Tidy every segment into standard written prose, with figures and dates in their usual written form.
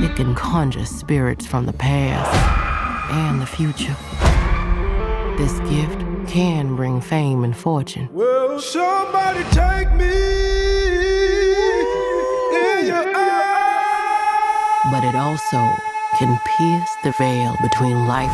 It can conjure spirits from the past and the future. This gift can bring fame and fortune. Will somebody take me in your eyes? But it also can pierce the veil between life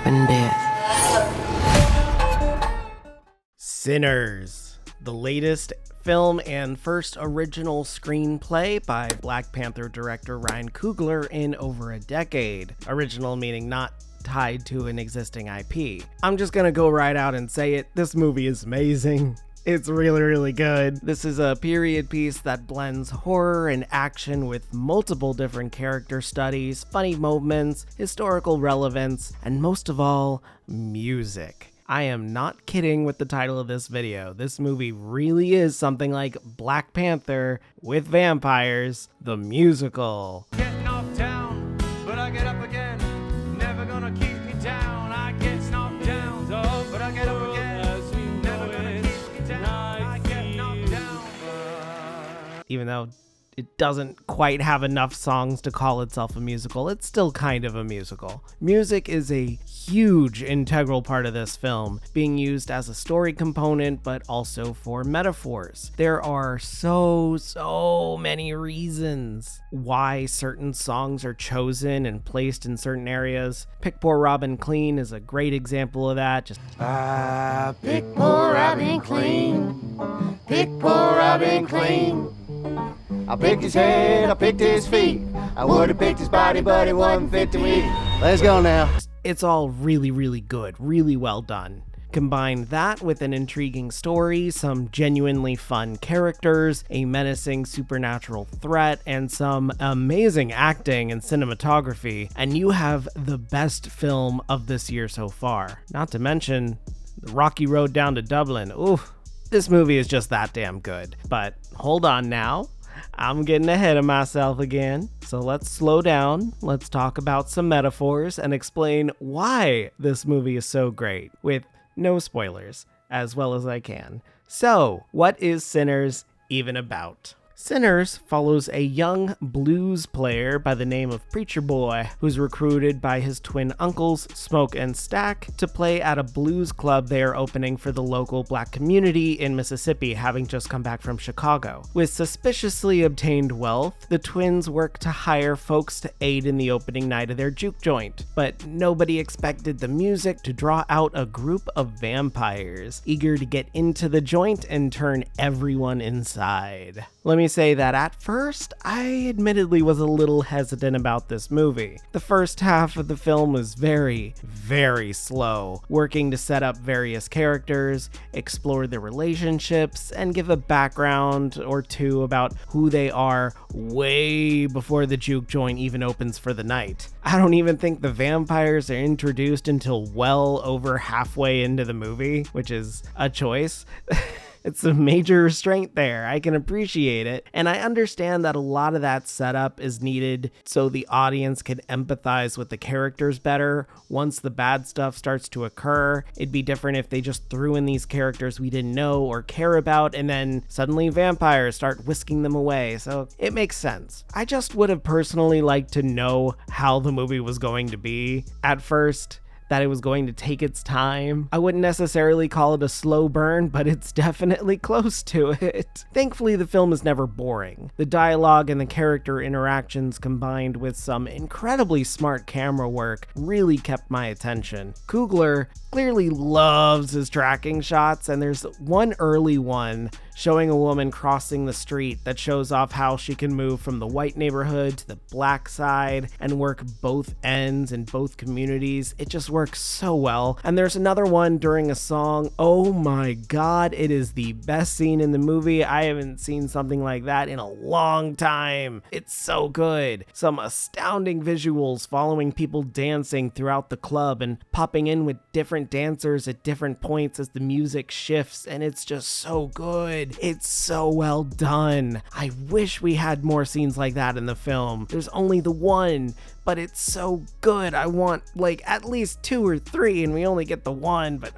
and death. Sinners, the latest film and first original screenplay by Black Panther director Ryan Coogler in over a decade. Original meaning not tied to an existing IP. I'm just gonna go right out and say it, this movie is amazing. It's really, really good. This is a period piece that blends horror and action with multiple different character studies, funny moments, historical relevance, and most of all, music. I am not kidding with the title of this video. This movie really is something like Black Panther with vampires, the musical. Get knocked down, but I get up again. Never gonna keep me down. I get knocked down, but I get up again. Never gonna keep me down. I get knocked down. Even though it doesn't quite have enough songs to call itself a musical, it's still kind of a musical. Music is a huge integral part of this film, being used as a story component, but also for metaphors. There are so many reasons why certain songs are chosen and placed in certain areas. Pick Poor Robin Clean is a great example of that. Just Pick poor Robin clean. Pick poor Robin clean. I picked his head, I picked his feet. I would have picked his body, but it wasn't fit to me. Let's go now. it's all really, really good, really well done. Combine that with an intriguing story, some genuinely fun characters, a menacing supernatural threat, and some amazing acting and cinematography, and you have the best film of this year so far. Not to mention the rocky road down to Dublin. Ooh, this movie is just that damn good. But hold on now. I'm getting ahead of myself again, so let's slow down, let's talk about some metaphors and explain why this movie is so great, with no spoilers, as well as I can. So, what is Sinners even about? Sinners follows a young blues player by the name of Preacher Boy, who's recruited by his twin uncles, Smoke and Stack, to play at a blues club they are opening for the local black community in Mississippi, having just come back from Chicago. With suspiciously obtained wealth, the twins work to hire folks to aid in the opening night of their juke joint. But nobody expected the music to draw out a group of vampires, eager to get into the joint and turn everyone inside. Let me say that at first, I admittedly was a little hesitant about this movie. The first half of the film was very, very slow, working to set up various characters, explore their relationships, and give a background or two about who they are way before the juke joint even opens for the night. I don't even think the vampires are introduced until well over halfway into the movie, which is a choice. It's a major restraint there. I can appreciate it. And I understand that a lot of that setup is needed so the audience can empathize with the characters better. Once the bad stuff starts to occur, it'd be different if they just threw in these characters we didn't know or care about, and then suddenly vampires start whisking them away. So it makes sense. I just would have personally liked to know how the movie was going to be at first, that it was going to take its time. I wouldn't necessarily call it a slow burn, but it's definitely close to it. Thankfully, the film is never boring. The dialogue and the character interactions combined with some incredibly smart camera work really kept my attention. Coogler clearly loves his tracking shots, and there's one early one showing a woman crossing the street that shows off how she can move from the white neighborhood to the black side and work both ends in both communities. It just works so well. And there's another one during a song. Oh my god, it is the best scene in the movie. I haven't seen something like that in a long time. It's so good. Some astounding visuals following people dancing throughout the club and popping in with different dancers at different points as the music shifts, and it's just so good. good. It's so well done. I wish we had more scenes like that in the film. There's only the one, but it's so good. I want like at least 2 or 3 and we only get the one, but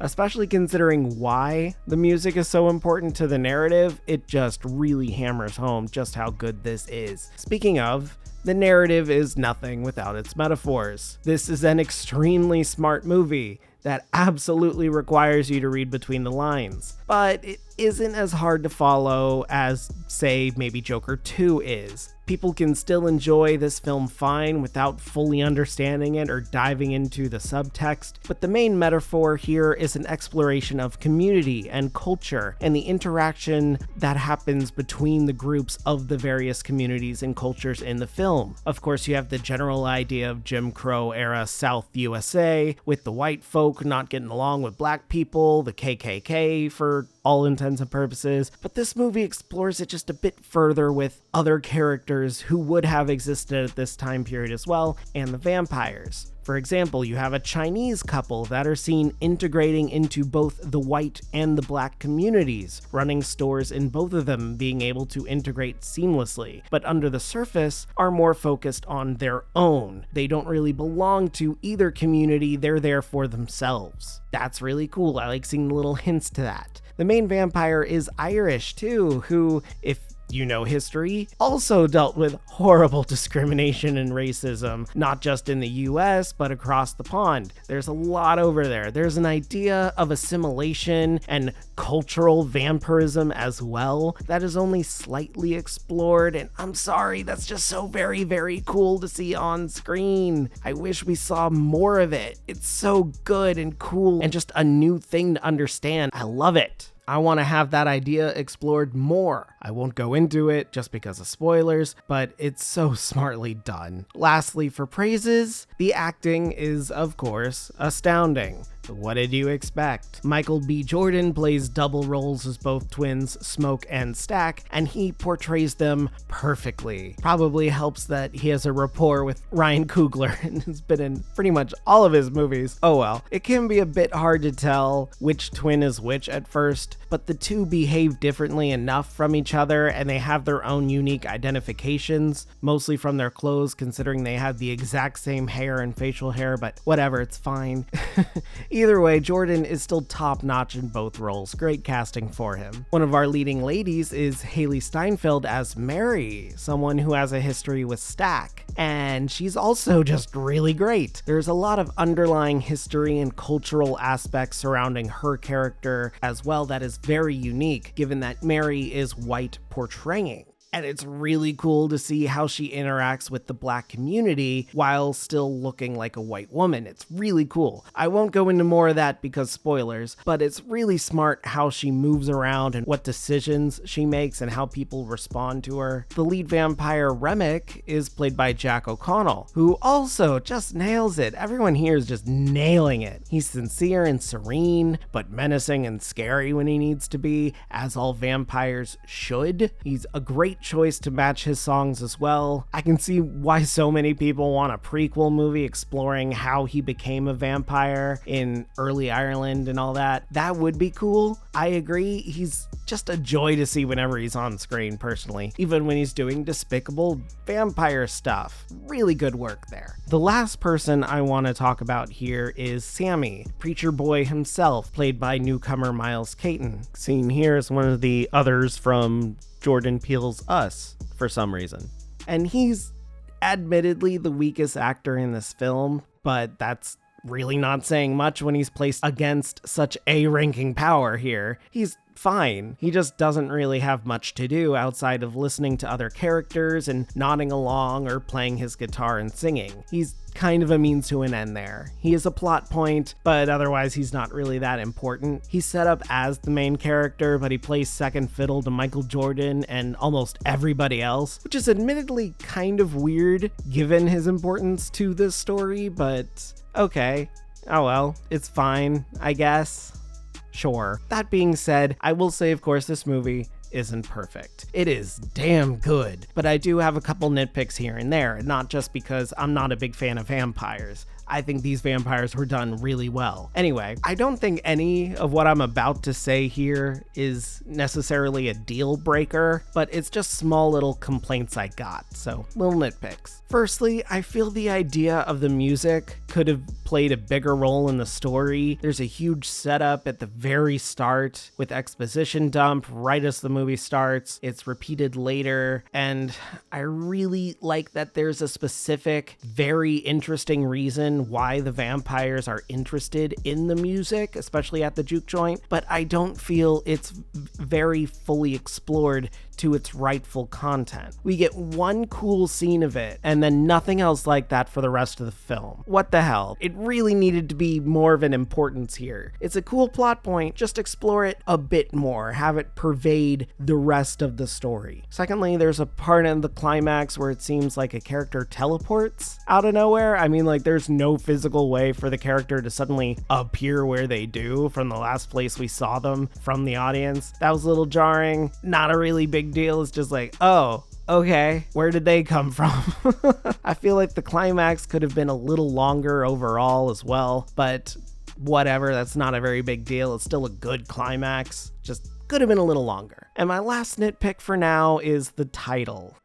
especially considering why the music is so important to the narrative, it just really hammers home just how good this is. Speaking of, the narrative is nothing without its metaphors. This is an extremely smart movie that absolutely requires you to read between the lines, but it isn't as hard to follow as, say, maybe Joker 2 is. People can still enjoy this film fine without fully understanding it or diving into the subtext, but the main metaphor here is an exploration of community and culture and the interaction that happens between the groups of the various communities and cultures in the film. Of course, you have the general idea of Jim Crow era South USA, with the white folk not getting along with black people, the KKK for all intents and purposes, but this movie explores it just a bit further with other characters who would have existed at this time period as well, and the vampires. For example, you have a Chinese couple that are seen integrating into both the white and the black communities, running stores in both of them, being able to integrate seamlessly, but under the surface are more focused on their own. They don't really belong to either community, they're there for themselves. That's really cool. I like seeing the little hints to that. The main vampire is Irish too, who, if you know history, also dealt with horrible discrimination and racism, not just in the US, but across the pond. There's a lot over there. There's an idea of assimilation and cultural vampirism as well that is only slightly explored, and I'm sorry, that's just so very, very cool to see on screen. I wish we saw more of it. It's so good and cool and just a new thing to understand. I love it. I want to have that idea explored more. I won't go into it just because of spoilers, but it's so smartly done. Lastly, for praises, the acting is, of course, astounding. What did you expect? Michael B. Jordan plays double roles as both twins, Smoke and Stack, and he portrays them perfectly. Probably helps that he has a rapport with Ryan Coogler and has been in pretty much all of his movies. Oh well. It can be a bit hard to tell which twin is which at first, but the two behave differently enough from each other and they have their own unique identifications, mostly from their clothes considering they have the exact same hair and facial hair, but whatever, it's fine. Either way, Jordan is still top-notch in both roles. Great casting for him. One of our leading ladies is Haley Steinfeld as Mary, someone who has a history with Stack, and she's also just really great. There's a lot of underlying history and cultural aspects surrounding her character as well that is very unique, given that Mary is white portraying. And it's really cool to see how she interacts with the black community while still looking like a white woman. It's really cool. I won't go into more of that because spoilers, but it's really smart how she moves around and what decisions she makes and how people respond to her. The lead vampire, Remick, is played by Jack O'Connell, who also just nails it. Everyone here is just nailing it. He's sincere and serene, but menacing and scary when he needs to be, as all vampires should. He's a great choice to match his songs as well. I can see why so many people want a prequel movie exploring how he became a vampire in early Ireland and all that. That would be cool. I agree. He's just a joy to see whenever he's on screen personally, even when he's doing despicable vampire stuff. Really good work there. The last person I want to talk about here is Sammy, Preacher Boy himself, played by newcomer Miles Caton. Seen here as one of the others from Jordan Peele's Us for some reason. And he's admittedly the weakest actor in this film, but that's really not saying much when he's placed against such A-ranking power here. He's fine. He just doesn't really have much to do outside of listening to other characters and nodding along or playing his guitar and singing. He's kind of a means to an end there. He is a plot point, but otherwise he's not really that important. He's set up as the main character, but he plays second fiddle to Michael Jordan and almost everybody else, which is admittedly kind of weird given his importance to this story, but okay. Oh well, it's fine, I guess. Sure. That being said, I will say, of course, this movie isn't perfect. It is damn good, but I do have a couple nitpicks here and there, not just because I'm not a big fan of vampires. I think these vampires were done really well. Anyway, I don't think any of what I'm about to say here is necessarily a deal breaker, but it's just small little complaints I got, so little nitpicks. Firstly, I feel the idea of the music could have played a bigger role in the story. There's a huge setup at the very start with exposition dump right as the movie starts. It's repeated later, and I really like that there's a specific, very interesting reason why the vampires are interested in the music, especially at the juke joint, but I don't feel it's very fully explored to its rightful content. We get one cool scene of it, and then nothing else like that for the rest of the film. What the hell? It really needed to be more of an importance here. It's a cool plot point, just explore it a bit more, have it pervade the rest of the story. Secondly, there's a part in the climax where it seems like a character teleports out of nowhere. I mean, like, there's no physical way for the character to suddenly appear where they do from the last place we saw them from the audience. That was a little jarring. Not a really big deal. It's just like, oh, okay, where did they come from? I feel like the climax could have been a little longer overall as well, but whatever, that's not a very big deal. It's still a good climax, just could have been a little longer. And my last nitpick for now is the title.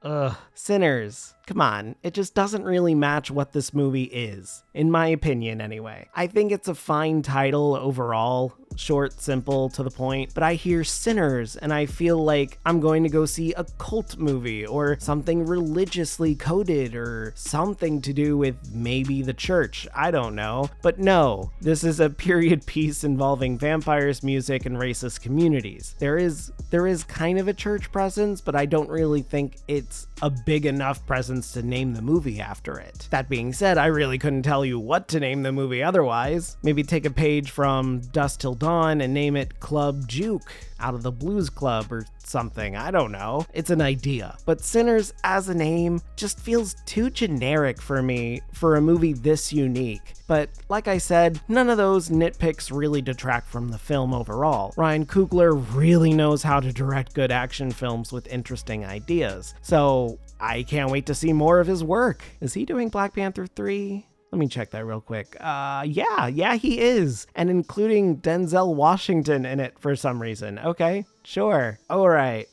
Sinners. Come on, it just doesn't really match what this movie is, in my opinion anyway. I think it's a fine title overall, short, simple, to the point, but I hear Sinners and I feel like I'm going to go see a cult movie or something religiously coded or something to do with maybe the church, I don't know. But no, this is a period piece involving vampires, music, and racist communities. There is kind of a church presence, but I don't really think it's a big enough presence to name the movie after it. That being said, I really couldn't tell you what to name the movie otherwise. Maybe take a page from Dusk Till Dawn and name it Club Juke out of the Blues Club or something. I don't know. It's an idea. But Sinners as a name just feels too generic for me for a movie this unique. But like I said, none of those nitpicks really detract from the film overall. Ryan Coogler really knows how to direct good action films with interesting ideas. So I can't wait to see more of his work. Is he doing Black Panther 3? Let me check that real quick. Yeah, he is. And including Denzel Washington in it for some reason. Okay, sure. All right.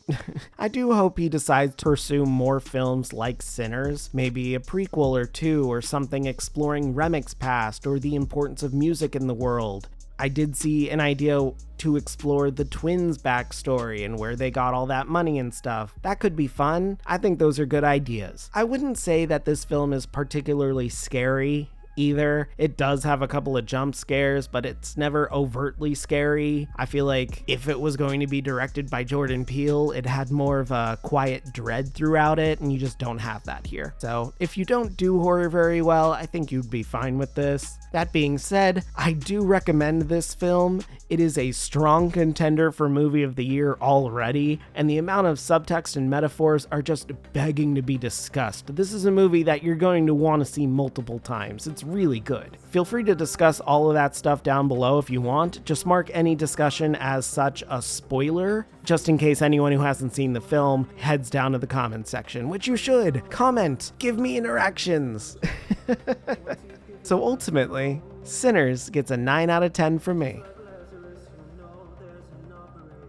I do hope he decides to pursue more films like Sinners, maybe a prequel or two or something exploring Remy's past or the importance of music in the world. I did see an idea to explore the twins' backstory and where they got all that money and stuff. That could be fun. I think those are good ideas. I wouldn't say that this film is particularly scary either. It does have a couple of jump scares, but it's never overtly scary. I feel like if it was going to be directed by Jordan Peele, it had more of a quiet dread throughout it, and you just don't have that here. So if you don't do horror very well, I think you'd be fine with this. That being said, I do recommend this film. It is a strong contender for Movie of the Year already, and the amount of subtext and metaphors are just begging to be discussed. This is a movie that you're going to want to see multiple times. It's really good. Feel free to discuss all of that stuff down below if you want. Just mark any discussion as such a spoiler, just in case anyone who hasn't seen the film heads down to the comments section, which you should. Comment, give me interactions. So ultimately, Sinners gets a 9 out of 10 from me.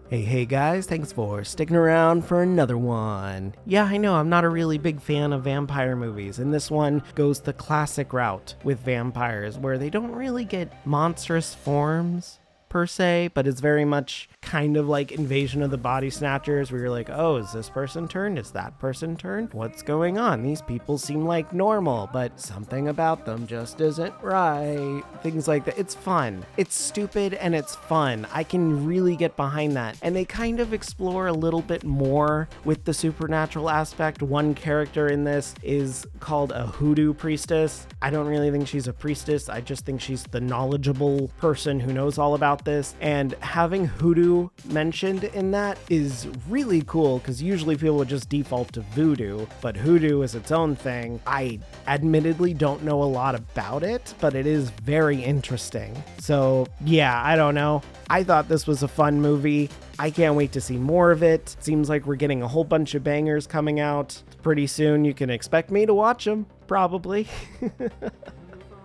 Hey guys, thanks for sticking around for another one. Yeah, I know I'm not a really big fan of vampire movies, and this one goes the classic route with vampires, where they don't really get monstrous forms per se, but it's very much kind of like Invasion of the Body Snatchers, where you're like, oh, is this person turned? Is that person turned? What's going on? These people seem like normal, but something about them just isn't right. Things like that. It's fun. It's stupid and it's fun. I can really get behind that. And they kind of explore a little bit more with the supernatural aspect. One character in this is called a hoodoo priestess. I don't really think she's a priestess. I just think she's the knowledgeable person who knows all about this. And having hoodoo mentioned in that is really cool, because usually people would just default to voodoo, but hoodoo is its own thing. I admittedly don't know a lot about it, but it is very interesting. So yeah, I don't know. I thought this was a fun movie. I can't wait to see more of it. Seems like we're getting a whole bunch of bangers coming out pretty soon. You can expect me to watch them, probably.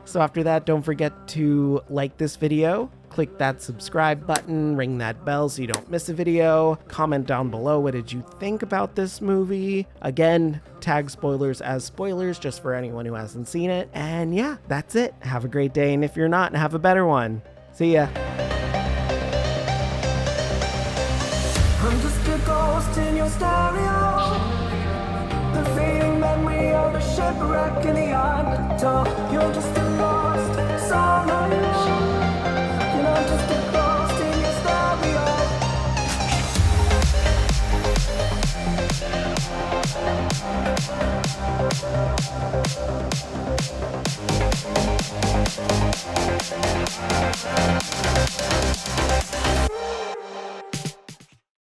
So after that, don't forget to like this video, click that subscribe button, ring that bell so you don't miss a video, comment down below what did you think about this movie. Again, tag spoilers as spoilers just for anyone who hasn't seen it. And yeah, that's it. Have a great day, and if you're not, have a better one. See ya. I'm just a ghost in your stereo. The fading memory of a shipwreck in the undertow. You're just a lost song on your own. And I'm just a ghost in your stereo.